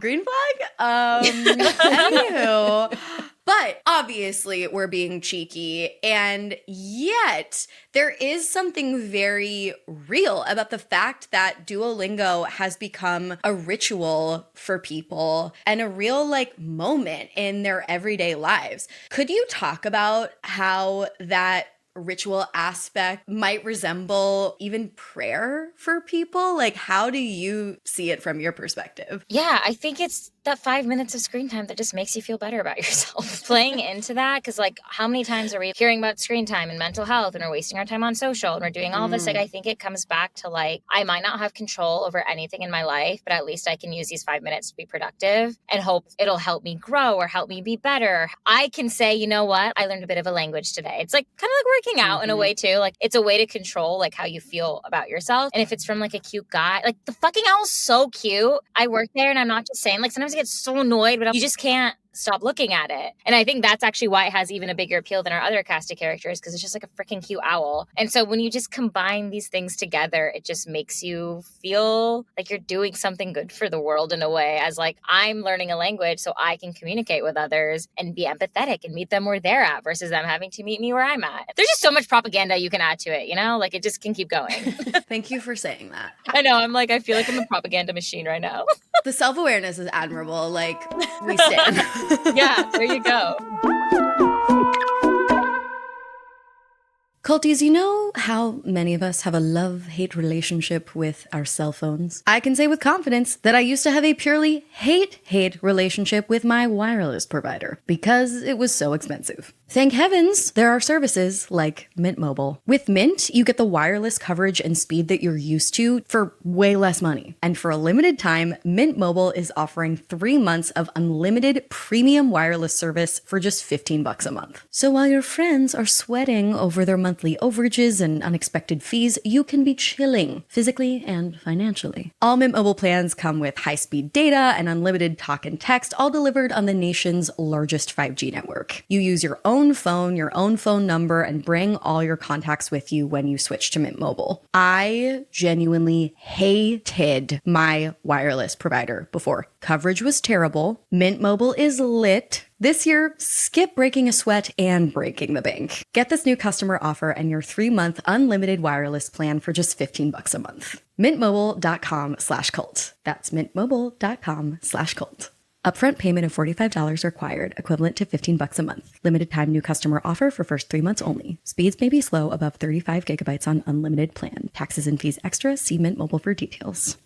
Green flag? Anywho. But obviously we're being cheeky, and yet there is something very real about the fact that Duolingo has become a ritual for people and a real like moment in their everyday lives. Could you talk about how that ritual aspect might resemble even prayer for people? Like, how do you see it from your perspective? Yeah, I think it's that 5 minutes of screen time that just makes you feel better about yourself. Playing into that, because like how many times are we hearing about screen time and mental health and we're wasting our time on social and we're doing all this? Like I think it comes back to like, I might not have control over anything in my life, but at least I can use these 5 minutes to be productive and hope it'll help me grow or help me be better. I can say, you know what? I learned a bit of a language today. It's like kind of like working out in a way too. Like it's a way to control like how you feel about yourself. And if it's from like a cute guy, like the fucking owl's so cute. I work there and I'm not just saying, like sometimes I get so annoyed, but you just can't stop looking at it. And I think that's actually why it has even a bigger appeal than our other cast of characters, because it's just like a freaking cute owl. And so when you just combine these things together, it just makes you feel like you're doing something good for the world in a way, as like I'm learning a language so I can communicate with others and be empathetic and meet them where they're at versus them having to meet me where I'm at. There's just so much propaganda you can add to it, like it just can keep going. Thank you for saying that. I know. I feel like I'm a propaganda machine right now. The self-awareness is admirable. Like, we stand. Yeah, there you go. Culties, you know how many of us have a love-hate relationship with our cell phones? I can say with confidence that I used to have a purely hate-hate relationship with my wireless provider because it was so expensive. Thank heavens, there are services like Mint Mobile. With Mint, you get the wireless coverage and speed that you're used to for way less money. And for a limited time, Mint Mobile is offering 3 months of unlimited premium wireless service for just $15 a month. So while your friends are sweating over their monthly overages and unexpected fees, you can be chilling physically and financially. All Mint Mobile plans come with high-speed data and unlimited talk and text, all delivered on the nation's largest 5G network. You use your own phone, your own phone number, and bring all your contacts with you when you switch to Mint Mobile. I genuinely hated my wireless provider before. Coverage was terrible. Mint Mobile is lit. This year, skip breaking a sweat and breaking the bank. Get this new customer offer and your 3-month unlimited wireless plan for just $15 a month. Mintmobile.com/cult. That's mintmobile.com/cult. Upfront payment of $45 required, equivalent to $15 a month. Limited time new customer offer for first 3 months only. Speeds may be slow above 35 gigabytes on unlimited plan. Taxes and fees extra. See Mint Mobile for details.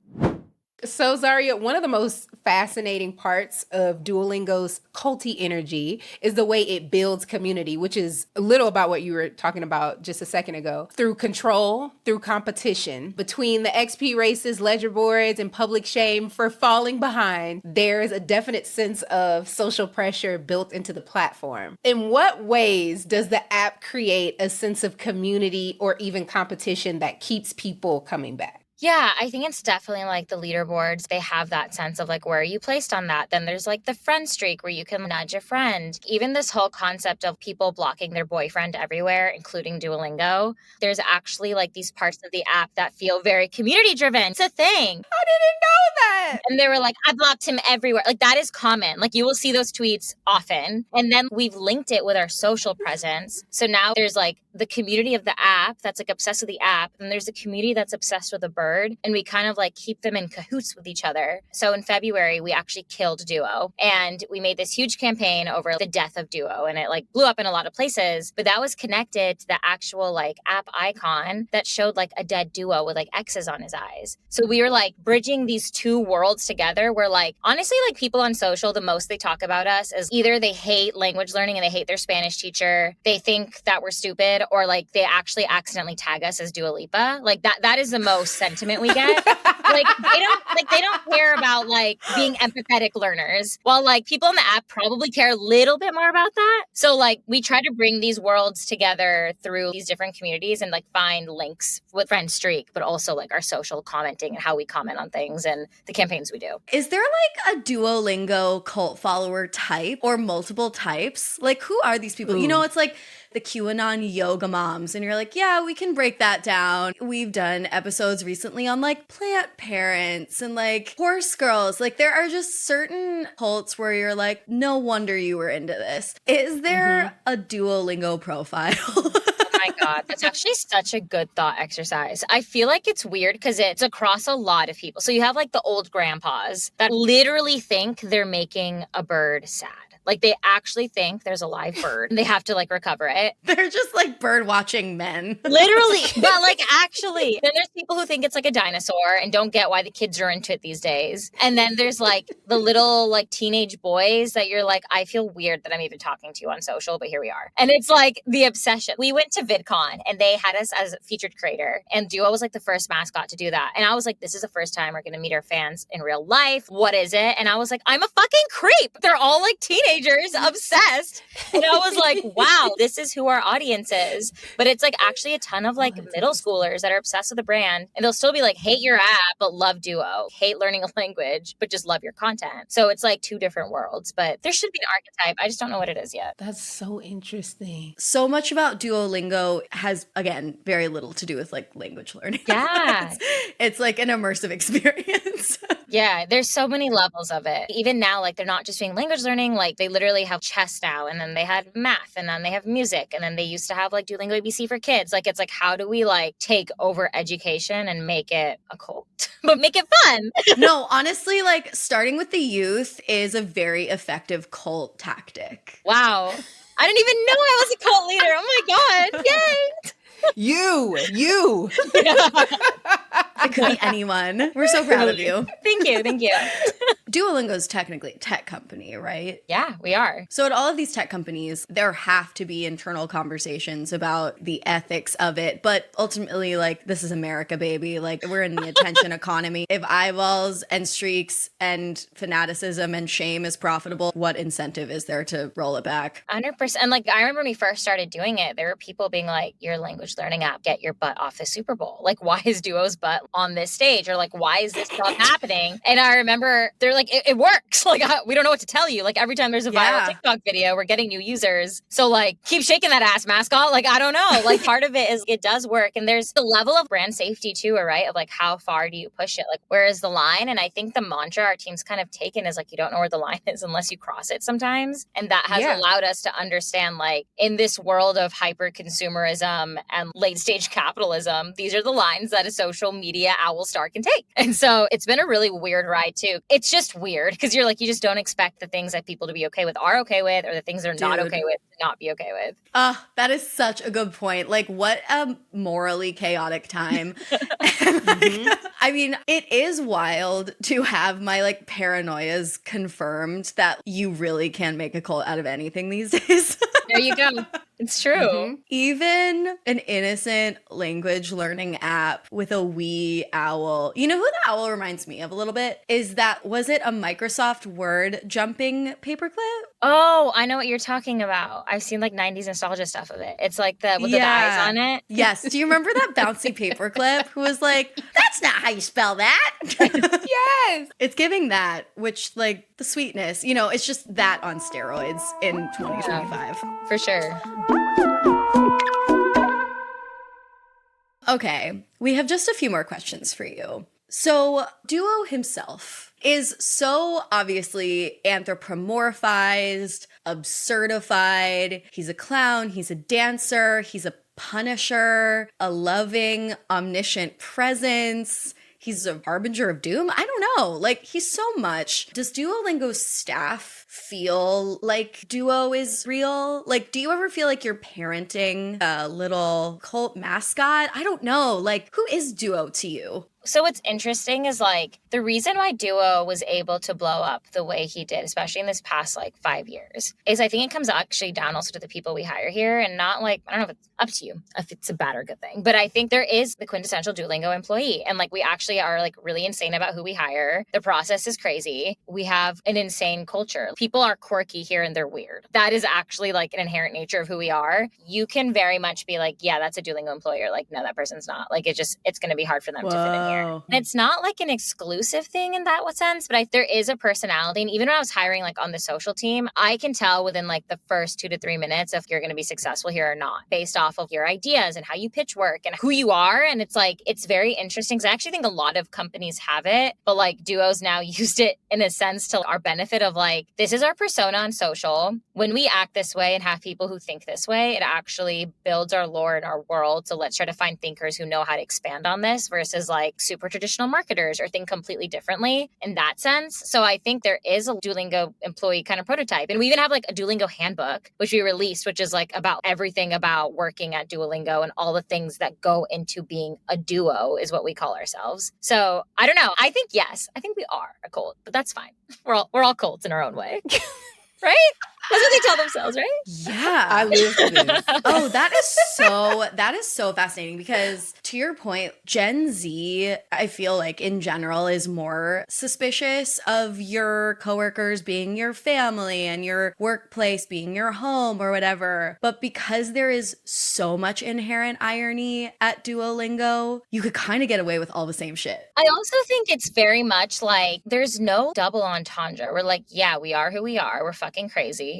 So, Zaria, one of the most fascinating parts of Duolingo's culty energy is the way it builds community, which is a little about what you were talking about just a second ago. Through control, through competition, between the XP races, ledger boards, and public shame for falling behind, there is a definite sense of social pressure built into the platform. In what ways does the app create a sense of community or even competition that keeps people coming back? Yeah, I think it's definitely like the leaderboards. They have that sense of like, where are you placed on that? Then there's like the friend streak where you can nudge a friend. Even this whole concept of people blocking their boyfriend everywhere, including Duolingo. There's actually like these parts of the app that feel very community driven. It's a thing. I didn't know that. And they were like, I blocked him everywhere. Like that is common. Like you will see those tweets often. And then we've linked it with our social presence. So now there's like the community of the app that's like obsessed with the app. And there's a community that's obsessed with the bird. And we kind of like keep them in cahoots with each other. So in February, we actually killed Duo. And we made this huge campaign over the death of Duo. And it like blew up in a lot of places. But that was connected to the actual like app icon that showed like a dead Duo with like X's on his eyes. So we were like bridging these two worlds together where like, honestly, like people on social, the most they talk about us is either they hate language learning and they hate their Spanish teacher. They think that we're stupid, or like they actually accidentally tag us as Dua Lipa. Like that is the most sentiment we get. They don't care about like being empathetic learners, while like people on the app probably care a little bit more about that. So like we try to bring these worlds together through these different communities and like find links with Friend Streak, but also like our social commenting and how we comment on things and the campaigns we do. Is there like a Duolingo cult follower type or multiple types? Like who are these people? Ooh. You know, it's like the QAnon yoga moms, and you're like, yeah, we can break that down. We've done episodes recently on like plant parents and like horse girls. Like there are just certain cults where you're like, no wonder you were into this. Is there a Duolingo profile? Oh my God, that's actually such a good thought exercise. I feel like it's weird because it's across a lot of people. So you have like the old grandpas that literally think they're making a bird sad. Like they actually think there's a live bird and they have to like recover it. They're just like bird watching men. Literally. But like actually, then there's people who think it's like a dinosaur and don't get why the kids are into it these days. And then there's like the little like teenage boys that you're like, I feel weird that I'm even talking to you on social, but here we are. And it's like the obsession. We went to VidCon and they had us as a featured creator, and Duo was like the first mascot to do that. And I was like, this is the first time we're going to meet our fans in real life. What is it? And I was like, I'm a fucking creep. They're all like teenagers obsessed. And I was like, wow, this is who our audience is. But it's like actually a ton of like middle schoolers that are obsessed with the brand, and they'll still be like, hate your app, but love Duo, hate learning a language, but just love your content. So it's like two different worlds, but there should be an archetype. I just don't know what it is yet. That's so interesting. So much about Duolingo has, again, very little to do with like language learning. Yeah. it's like an immersive experience. Yeah, there's so many levels of it. Even now, like they're not just doing language learning, like they literally have chess now, and then they had math, and then they have music, and then they used to have like Duolingo ABC for kids. Like it's like, how do we like take over education and make it a cult, but make it fun? No, honestly, like starting with the youth is a very effective cult tactic. Wow. I didn't even know I was a cult leader. Oh my God. Yay. You. It could be anyone. We're so proud of you. Thank you. Duolingo is technically a tech company, right? Yeah, we are. So at all of these tech companies, there have to be internal conversations about the ethics of it. But ultimately, like, this is America, baby. Like, we're in the attention economy. If eyeballs and streaks and fanaticism and shame is profitable, what incentive is there to roll it back? 100%. And like, I remember when we first started doing it, there were people being like, your language learning app, get your butt off the Super Bowl. Like, why is Duo's butt on this stage? Or like, why is this stuff happening? And I remember they're like, it works. Like, we don't know what to tell you. Like, every time there's a viral TikTok video, we're getting new users. So like, keep shaking that ass, mascot. Like, I don't know. Like, part of it is it does work. And there's the level of brand safety too, right? Of like, how far do you push it? Like, where is the line? And I think the mantra our team's kind of taken is like, you don't know where the line is unless you cross it sometimes. And that has allowed us to understand, like, in this world of hyper consumerism and late stage capitalism, these are the lines that a social media owl star can take. And so it's been a really weird ride too. It's just weird because you're like, you just don't expect the things that people to be okay with are okay with, or the things they're not okay with to not be okay with. That is such a good point. Like, what a morally chaotic time. I mean, it is wild to have my like paranoias confirmed that you really can make a cult out of anything these days. There you go. It's true. Even an innocent language learning app with a wee owl. You know who the owl reminds me of a little bit? Was it a Microsoft Word jumping paperclip? Oh, I know what you're talking about. I've seen like 90s nostalgia stuff of it. It's like with the eyes on it. Yes. Do you remember that bouncy paperclip who was like, that's not how you spell that? Yes. It's giving that, which like the sweetness, you know, it's just that on steroids in 2025. For sure. Okay, we have just a few more questions for you. So, Duo himself is so obviously anthropomorphized, absurdified. He's a clown, he's a dancer, he's a punisher, a loving, omniscient presence. He's a harbinger of doom. I don't know. Like, he's so much. Does Duolingo's staff feel like Duo is real? Like, do you ever feel like you're parenting a little cult mascot? I don't know. Like, who is Duo to you? So what's interesting is like the reason why Duo was able to blow up the way he did, especially in this past like 5 years, is I think it comes actually down also to the people we hire here, and not like, I don't know if it's up to you if it's a bad or good thing, but I think there is the quintessential Duolingo employee. And like, we actually are like really insane about who we hire. The process is crazy. We have an insane culture. People are quirky here and they're weird. That is actually like an inherent nature of who we are. You can very much be like, yeah, that's a Duolingo employee, or like, no, that person's not. Like, it's going to be hard for them to fit in here. And it's not like an exclusive thing in that sense, but there is a personality. And even when I was hiring like on the social team, I can tell within like the first 2 to 3 minutes if you're going to be successful here or not, based off of your ideas and how you pitch work and who you are. And it's like, it's very interesting because I actually think a lot of companies have it, but like Duo's now used it in a sense to our benefit of like, this is our persona on social. When we act this way and have people who think this way, it actually builds our lore in our world. So let's try to find thinkers who know how to expand on this versus like super traditional marketers or think completely differently in that sense. So I think there is a Duolingo employee kind of prototype. And we even have like a Duolingo handbook, which we released, which is like about everything about working at Duolingo and all the things that go into being a duo is what we call ourselves. So I don't know. I think, yes, I think we are a cult, but that's fine. We're all cults in our own way. Right? That's what they tell themselves, right? Yeah. I live for this. Oh, that is so fascinating because to your point, Gen Z, I feel like in general is more suspicious of your coworkers being your family and your workplace being your home or whatever. But because there is so much inherent irony at Duolingo, you could kind of get away with all the same shit. I also think it's very much like there's no double entendre. We're like, yeah, we are who we are. We're fucking crazy.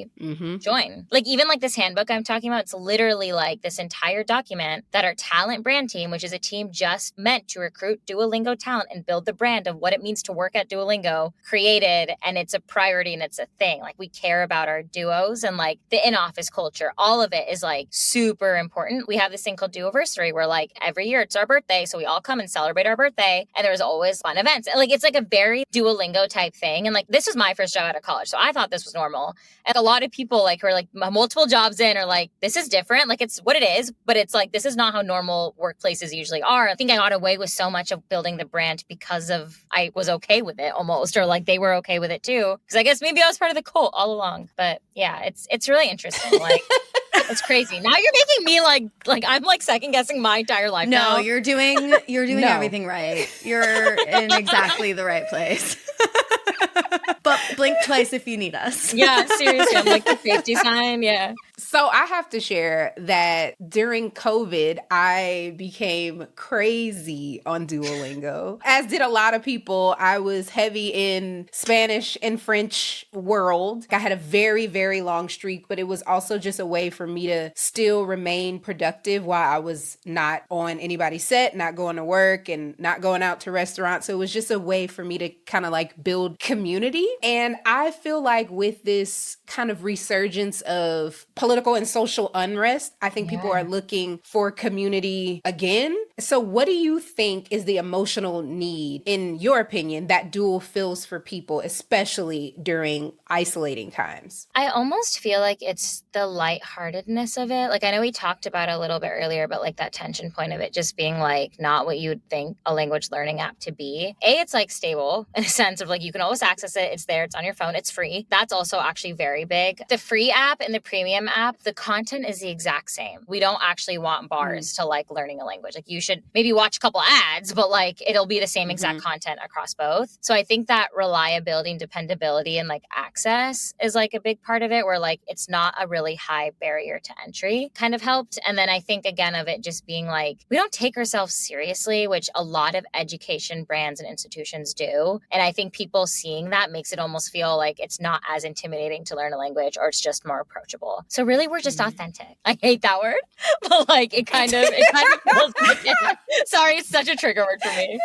Join. Like even like this handbook I'm talking about, it's literally like this entire document that our talent brand team, which is a team just meant to recruit Duolingo talent and build the brand of what it means to work at Duolingo, created. And it's a priority and it's a thing. Like we care about our duos and like the in-office culture. All of it is like super important. We have this thing called Duoversary where like every year it's our birthday. So we all come and celebrate our birthday. And there's always fun events. And like it's like a very Duolingo type thing. And like this was my first job out of college. So I thought this was normal. And a lot of people like who are like multiple jobs in are like, this is different. Like it's what it is, but it's like, this is not how normal workplaces usually are. I think I got away with so much of building the brand because of I was okay with it almost, or like they were okay with it too. Because I guess maybe I was part of the cult all along. But yeah, it's really interesting. Like it's crazy. Now you're making me like I'm like second guessing my entire life. No, now. you're doing everything right. You're in exactly the right place. But blink twice if you need us. Yeah, seriously. I'm like the safety sign. Yeah. So I have to share that during COVID, I became crazy on Duolingo. As did a lot of people. I was heavy in Spanish and French world. I had a very, very long streak, but it was also just a way for me to still remain productive while I was not on anybody's set, not going to work and not going out to restaurants. So it was just a way for me to kind of like build community. And I feel like with this kind of resurgence of political and social unrest, I think people are looking for community again. So what do you think is the emotional need, in your opinion, that Duo fills for people, especially during isolating times? I almost feel like it's the lightheartedness of it. Like I know we talked about it a little bit earlier, but like that tension point of it just being like not what you would think a language learning app to be. It's like stable in a sense of like you can always access it. It's there. It's on your phone. It's free. That's also actually very big. The free app and the premium app, the content is the exact same. We don't actually want bars to like learning a language. Like you should maybe watch a couple ads, but like it'll be the same exact content across both. So I think that reliability and dependability and like access is like a big part of it, where like it's not a really high barrier to entry kind of helped. And then I think again of it just being like, we don't take ourselves seriously, which a lot of education brands and institutions do. And I think people seeing that makes it almost feel like it's not as intimidating to learn a language, or it's just more approachable. So really we're just authentic. I hate that word, but like it kind of feels like it. Sorry, it's such a trigger word for me.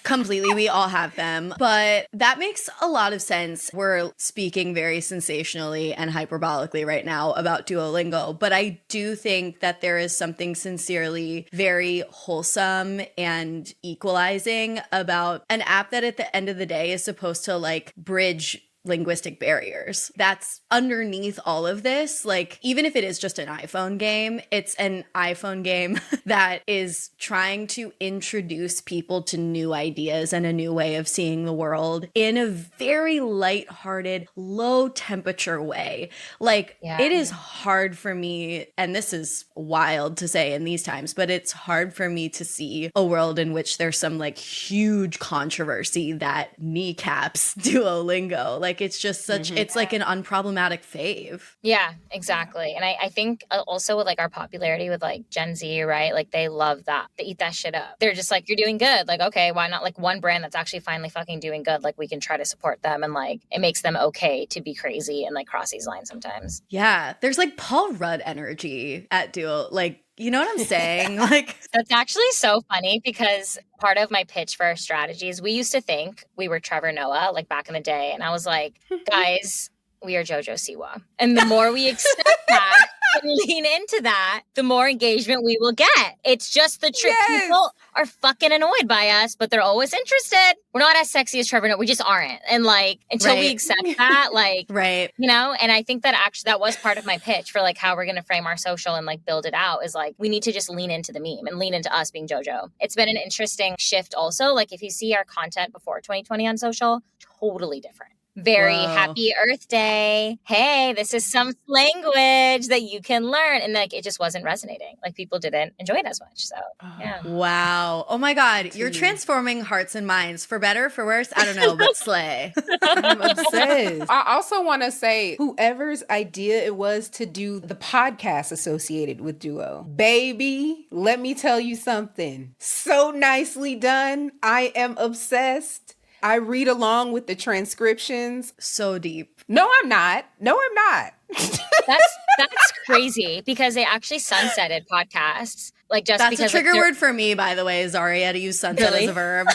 Completely. We all have them. But that makes a lot of sense. We're speaking very sensationally and hyperbolically right now about Duolingo, but I do think that there is something sincerely very wholesome and equalizing about an app that at the end of the day is supposed to like bridge linguistic barriers. That's underneath all of this. Like, even if it is just an iPhone game, it's an iPhone game that is trying to introduce people to new ideas and a new way of seeing the world in a very lighthearted, low temperature way. Like, it is hard for me, and this is wild to say in these times, but it's hard for me to see a world in which there's some like huge controversy that kneecaps Duolingo. Like, it's just such, it's like an unproblematic fave. Yeah, exactly. And I think also with like our popularity with like Gen Z, right? Like they love that. They eat that shit up. They're just like, you're doing good. Like, okay, why not like one brand that's actually finally fucking doing good? Like we can try to support them, and like it makes them okay to be crazy and like cross these lines sometimes. Yeah. There's like Paul Rudd energy at Duo. Like, you know what I'm saying? Like, that's actually so funny because part of my pitch for our strategies, we used to think we were Trevor Noah, like back in the day. And I was like, guys, we are Jojo Siwa. And the more we accept that and lean into that, the more engagement we will get. It's just the trick. Yes. People are fucking annoyed by us, but they're always interested. We're not as sexy as Trevor Noah. We just aren't. And like, until we accept that, like, you know, and I think that actually that was part of my pitch for like how we're going to frame our social and like build it out is like, we need to just lean into the meme and lean into us being JoJo. It's been an interesting shift also. Like if you see our content before 2020 on social, totally different. Very happy Earth Day. Hey, this is some language that you can learn. And like, it just wasn't resonating. Like people didn't enjoy it as much. So yeah. Wow. Oh my God. You're transforming hearts and minds for better, for worse. I don't know, but slay. I'm obsessed. I also want to say whoever's idea it was to do the podcast associated with Duo, baby, let me tell you something. So nicely done. I am obsessed. I read along with the transcriptions. So deep. No, I'm not. That's crazy because they actually sunsetted podcasts. Like just that's because a trigger like, word for me, by the way, Zaria, to use sunset as a verb.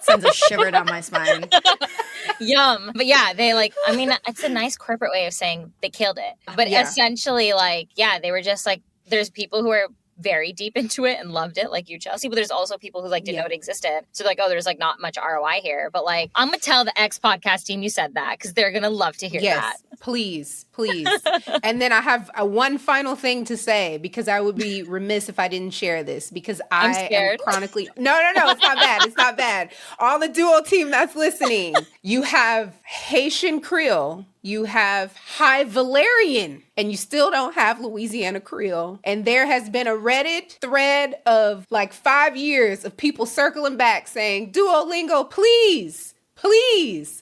Sends a shiver down my spine. Yum. But yeah, they like, I mean, it's a nice corporate way of saying they killed it. But essentially like, yeah, they were just like, there's people who are very deep into it and loved it, like you, Chelsea. But there's also people who like didn't know it existed. So like, oh, there's like not much ROI here. But like, I'm gonna tell the X podcast team you said that because they're gonna love to hear that. Please. And then I have one final thing to say, because I would be remiss if I didn't share this, because I am chronically... No, it's not bad. It's not bad. All the Duo team that's listening, you have Haitian Creole, you have High Valerian, and you still don't have Louisiana Creole. And there has been a Reddit thread of like 5 years of people circling back saying, Duolingo, please.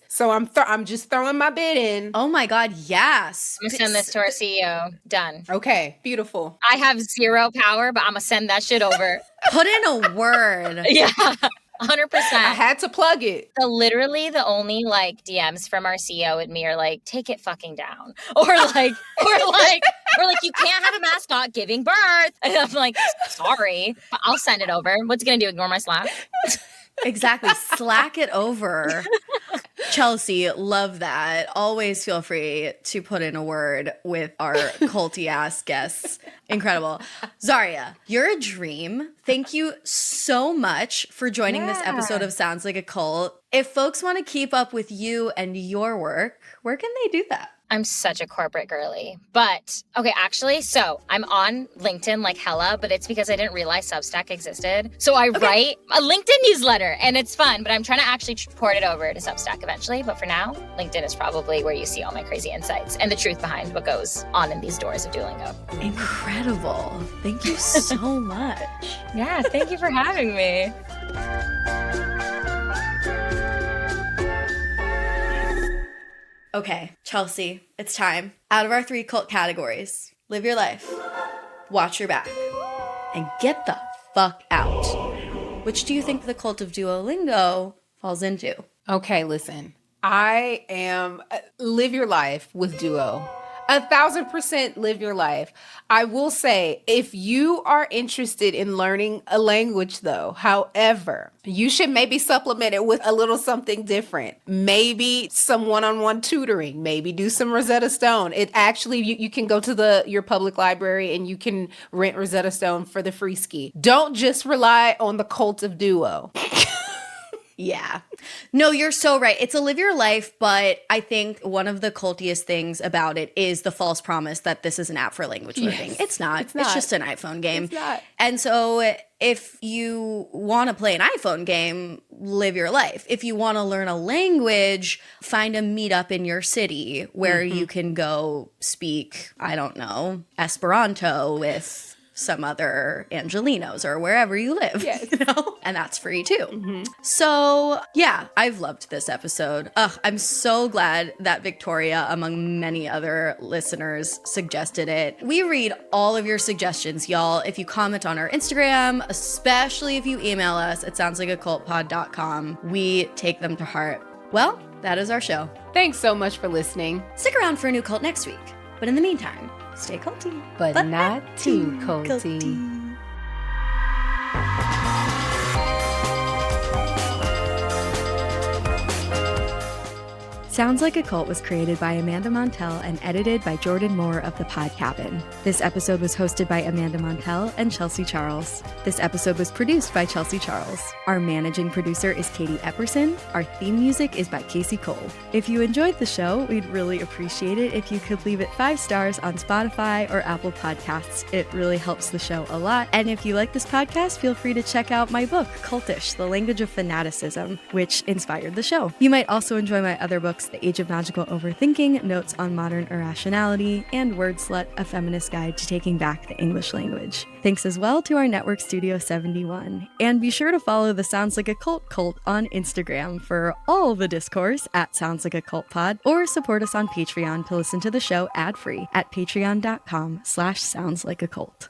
So I'm just throwing my bid in. Oh my God, yes. I'm gonna send this to our CEO. Done. Okay, beautiful. I have zero power, but I'm gonna send that shit over. Put in a word. Yeah. 100%. I had to plug it. So literally the only like DMs from our CEO and me are like, take it fucking down. Or like, you can't have a mascot giving birth. And I'm like, sorry, I'll send it over. What's it gonna do? Ignore my Slack? Exactly. Slack it over. Chelsea, love that. Always feel free to put in a word with our culty ass guests. Incredible. Zaria, you're a dream. Thank you so much for joining this episode of Sounds Like a Cult. If folks want to keep up with you and your work, where can they do that? I'm such a corporate girly. But, okay, actually, so I'm on LinkedIn like hella, but it's because I didn't realize Substack existed. So I write a LinkedIn newsletter, and it's fun, but I'm trying to actually port it over to Substack eventually. But for now, LinkedIn is probably where you see all my crazy insights and the truth behind what goes on in these doors of Duolingo. Incredible. Thank you so much. Yeah, thank you for having me. Okay, Chelsea, it's time. Out of our 3 cult categories, live your life, watch your back, and get the fuck out. Which do you think the Cult of Duolingo falls into? Okay, listen. I am live your life with Duo. 1,000% live your life. I will say, if you are interested in learning a language though, however, you should maybe supplement it with a little something different. Maybe some one-on-one tutoring, maybe do some Rosetta Stone. It actually, you can go to your public library and you can rent Rosetta Stone for the free ski. Don't just rely on the Cult of Duo. Yeah. No, you're so right. It's a live your life, but I think one of the cultiest things about it is the false promise that this is an app for language learning. Yes. It's not. It's just an iPhone game. It's not. And so if you want to play an iPhone game, live your life. If you want to learn a language, find a meetup in your city where you can go speak, I don't know, Esperanto with some other Angelinos or wherever you live, you know? And that's free too. So yeah, I've loved this episode. I'm so glad that Victoria, among many other listeners, suggested it. We read all of your suggestions, y'all. If you comment on our Instagram, especially if you email us at soundslikeacultpod.com, we take them to heart. Well, that is our show. Thanks so much for listening. Stick around for a new cult next week. But in the meantime, stay culty. But not too culty. Sounds Like a Cult was created by Amanda Montell and edited by Jordan Moore of The Pod Cabin. This episode was hosted by Amanda Montell and Chelsea Charles. This episode was produced by Chelsea Charles. Our managing producer is Katie Epperson. Our theme music is by Casey Cole. If you enjoyed the show, we'd really appreciate it if you could leave it 5 stars on Spotify or Apple Podcasts. It really helps the show a lot. And if you like this podcast, feel free to check out my book, Cultish, The Language of Fanaticism, which inspired the show. You might also enjoy my other books, The Age of Magical Overthinking, Notes on Modern Irrationality, and Word Slut, A Feminist Guide to Taking Back the English Language. Thanks as well to our network Studio 71. And be sure to follow the Sounds Like a Cult cult on Instagram for all the discourse at Sounds Like a Cult Pod, or support us on Patreon to listen to the show ad-free at patreon.com/soundslikeacult.